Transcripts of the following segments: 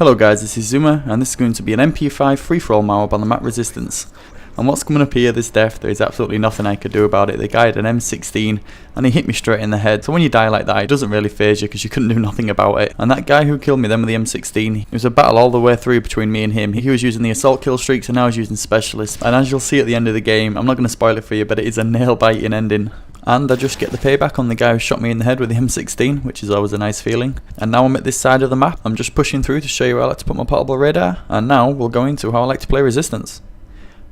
Hello guys, this is Zuma, and this is going to be an MP5 free-for-all MOAB on the map Resistance. And what's coming up here, this death, there is absolutely nothing I could do about it. The guy had an M16 and he hit me straight in the head, so when you die like that it doesn't really phase you because you couldn't do nothing about it. And that guy who killed me then with the M16, it was a battle all the way through between me and him. He was using the assault kill streaks and I was using specialist, and as you'll see at the end of the game, I'm not going to spoil it for you, but it is a nail-biting ending. And I just get the payback on the guy who shot me in the head with the M16, which is always a nice feeling. And now I'm at this side of the map. I'm just pushing through to show you where I like to put my portable radar. And now we'll go into how I like to play Resistance.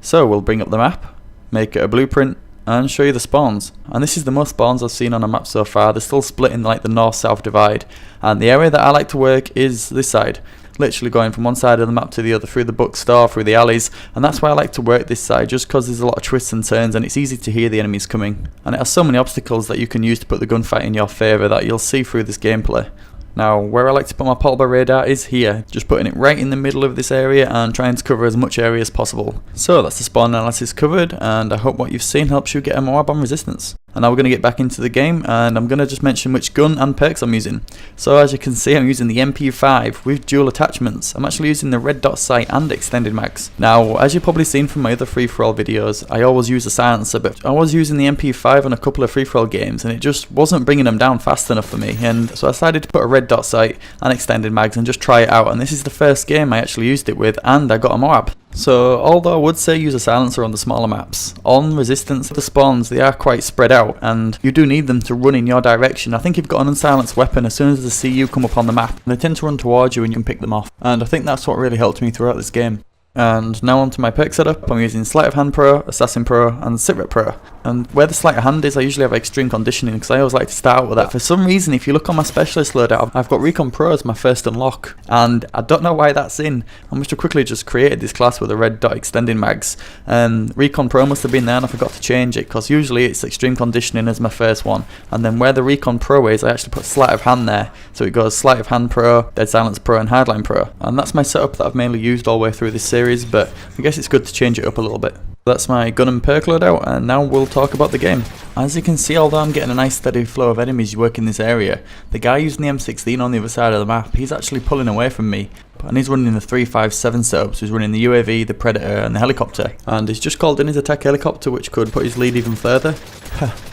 So we'll bring up the map, make it a blueprint, and show you the spawns. And this is the most spawns I've seen on a map so far. They're still split in like the north-south divide. And the area that I like to work is this side. Literally going from one side of the map to the other, through the bookstore, through the alleys, and that's why I like to work this side, just because there's a lot of twists and turns and it's easy to hear the enemies coming, and it has so many obstacles that you can use to put the gunfight in your favour that you'll see through this gameplay. Now, where I like to put my portable radar is here, just putting it right in the middle of this area and trying to cover as much area as possible. So that's the spawn analysis covered, and I hope what you've seen helps you get a MOAB on Resistance. And now we're going to get back into the game, and I'm going to just mention which gun and perks I'm using. So as you can see, I'm using the MP5 with dual attachments. I'm actually using the red dot sight and extended mags. Now, as you've probably seen from my other free-for-all videos, I always use a silencer, but I was using the MP5 on a couple of free-for-all games and it just wasn't bringing them down fast enough for me, and so I decided to put a red dot sight and extended mags and just try it out, and this is the first game I actually used it with, and I got a MOAB. So although I would say use a silencer on the smaller maps, on Resistance the spawns, they are quite spread out and you do need them to run in your direction. I think you've got an unsilenced weapon, as soon as they see you come up on the map, they tend to run towards you and you can pick them off, and I think that's what really helped me throughout this game. And now onto my perk setup. I'm using Sleight of Hand Pro, Assassin Pro and Sitrep Pro. And where the Sleight of Hand is, I usually have extreme conditioning because I always like to start out with that. For some reason, if you look on my specialist loadout, I've got Recon Pro as my first unlock, and I don't know why that's in. I must have quickly just created this class with a red dot extending mags, and Recon Pro must have been there and I forgot to change it because usually it's extreme conditioning as my first one, and then where the Recon Pro is, I actually put Sleight of Hand there, so it goes Sleight of Hand Pro, Dead Silence Pro and Hardline Pro. And that's my setup that I've mainly used all the way through this series, but I guess it's good to change it up a little bit. That's my gun and perk loadout, and now we'll talk about the game. As you can see, although I'm getting a nice steady flow of enemies working this area, the guy using the M16 on the other side of the map, he's actually pulling away from me. And he's running the 357 setup, so he's running the UAV, the Predator and the helicopter. And he's just called in his attack helicopter, which could put his lead even further,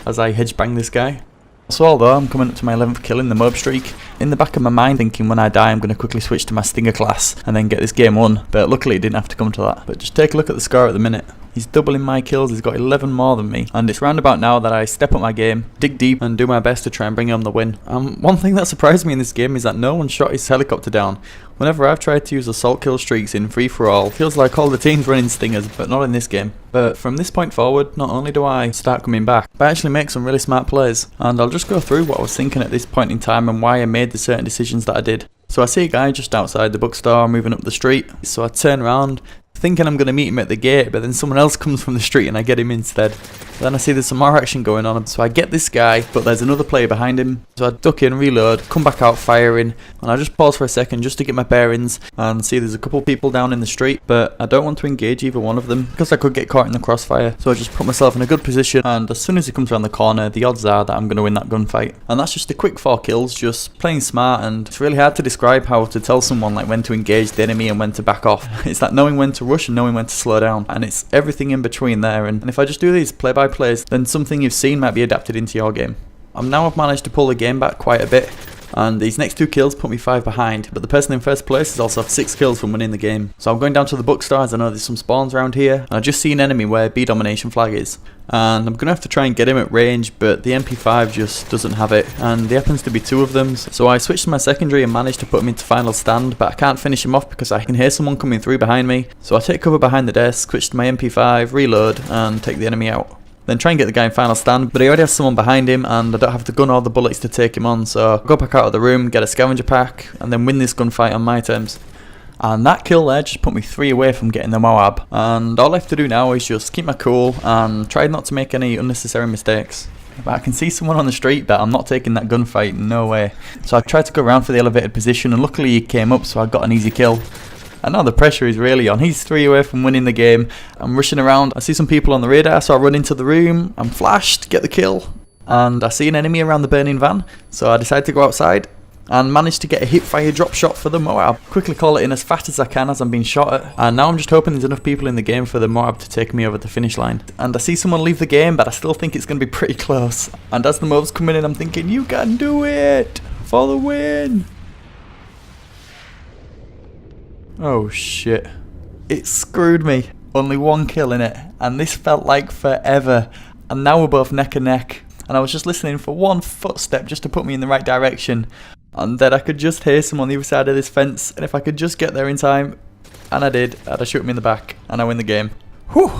as I hedge bang this guy. So although I'm coming up to my 11th kill in the MOAB streak, in the back of my mind thinking when I die I'm going to quickly switch to my Stinger class and then get this game won, but luckily it didn't have to come to that. But just take a look at the score at the minute. He's doubling my kills, he's got 11 more than me, and it's round about now that I step up my game, dig deep and do my best to try and bring home the win. One thing that surprised me in this game is that no one shot his helicopter down. Whenever I've tried to use assault kill streaks in free-for-all, feels like all the teams running Stingers, but not in this game. But from this point forward, not only do I start coming back, but I actually make some really smart plays, and I'll just go through what I was thinking at this point in time and why I made the certain decisions that I did. So I see a guy just outside the bookstore moving up the street, so I turn around thinking I'm going to meet him at the gate, but then someone else comes from the street and I get him instead. Then I see there's some more action going on, so I get this guy, but there's another player behind him, so I duck in, reload, come back out firing, and I just pause for a second just to get my bearings and see there's a couple people down in the street, but I don't want to engage either one of them because I could get caught in the crossfire, so I just put myself in a good position, and as soon as he comes around the corner, the odds are that I'm going to win that gunfight. And that's just a quick 4 kills, just playing smart, and it's really hard to describe how to tell someone like when to engage the enemy and when to back off. It's like knowing when to rush and knowing when to slow down, and it's everything in between there, and if I just do these play-by-plays, then something you've seen might be adapted into your game. I've managed to pull the game back quite a bit, and these next 2 kills put me 5 behind, but the person in first place has also 6 kills from winning the game. So I'm going down to the bookstore as I know there's some spawns around here, and I just see an enemy where B domination flag is, and I'm going to have to try and get him at range, but the MP5 just doesn't have it, and there happens to be 2 of them, so I switched to my secondary and managed to put him into final stand, but I can't finish him off because I can hear someone coming through behind me, so I take cover behind the desk, switch to my MP5, reload and take the enemy out. Then try and get the guy in final stand, but he already has someone behind him and I don't have the gun or the bullets to take him on, so I go back out of the room, get a scavenger pack and then win this gunfight on my terms. And that kill there just put me 3 away from getting the MOAB, and all I have to do now is just keep my cool and try not to make any unnecessary mistakes. But I can see someone on the street, but I'm not taking that gunfight, no way. So I tried to go around for the elevated position and luckily he came up, so I got an easy kill. And now the pressure is really on. He's 3 away from winning the game. I'm rushing around. I see some people on the radar, so I run into the room. I'm flashed, get the kill. And I see an enemy around the burning van, so I decide to go outside. and managed to get a hip-fire drop shot for the MOAB. Quickly call it in as fast as I can as I'm being shot at, and now I'm just hoping there's enough people in the game for the MOAB to take me over the finish line. And I see someone leave the game, but I still think it's going to be pretty close. And as the MOAB's coming in, I'm thinking, you can do it for the win. Oh shit. It screwed me. Only one kill in it, and this felt like forever. And now we're both neck and neck. And I was just listening for one footstep just to put me in the right direction. And then I could just hear someone on the other side of this fence, and if I could just get there in time, and I did, I'd have shot me in the back, and I win the game. Whew,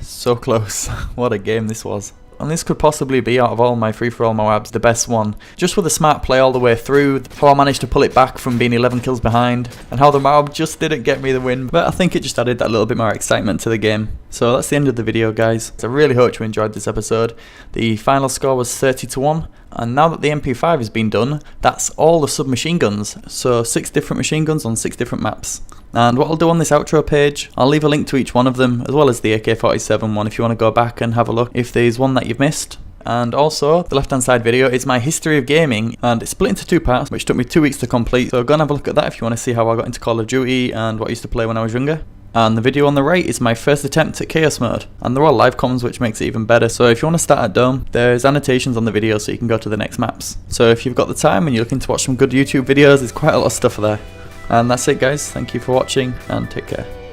so close. What a game this was. And this could possibly be, out of all my free-for-all MOABs, the best one. Just with a smart play all the way through, how I managed to pull it back from being 11 kills behind, and how the MOAB just didn't get me the win. But I think it just added that little bit more excitement to the game. So that's the end of the video, guys. So I really hope you enjoyed this episode. The final score was 30-1, and now that the MP5 has been done, that's all the submachine guns. So 6 different machine guns on 6 different maps. And what I'll do on this outro page, I'll leave a link to each one of them, as well as the AK-47 one if you want to go back and have a look if there's one that you've missed. And also, the left hand side video is my history of gaming, and it's split into 2 parts, which took me 2 weeks to complete, so go and have a look at that if you want to see how I got into Call of Duty and what I used to play when I was younger. And the video on the right is my first attempt at Chaos Mode, and they're all live comms, which makes it even better. So if you want to start at Dome, there's annotations on the video so you can go to the next maps. So if you've got the time and you're looking to watch some good YouTube videos, there's quite a lot of stuff there. And that's it, guys. Thank you for watching, and take care.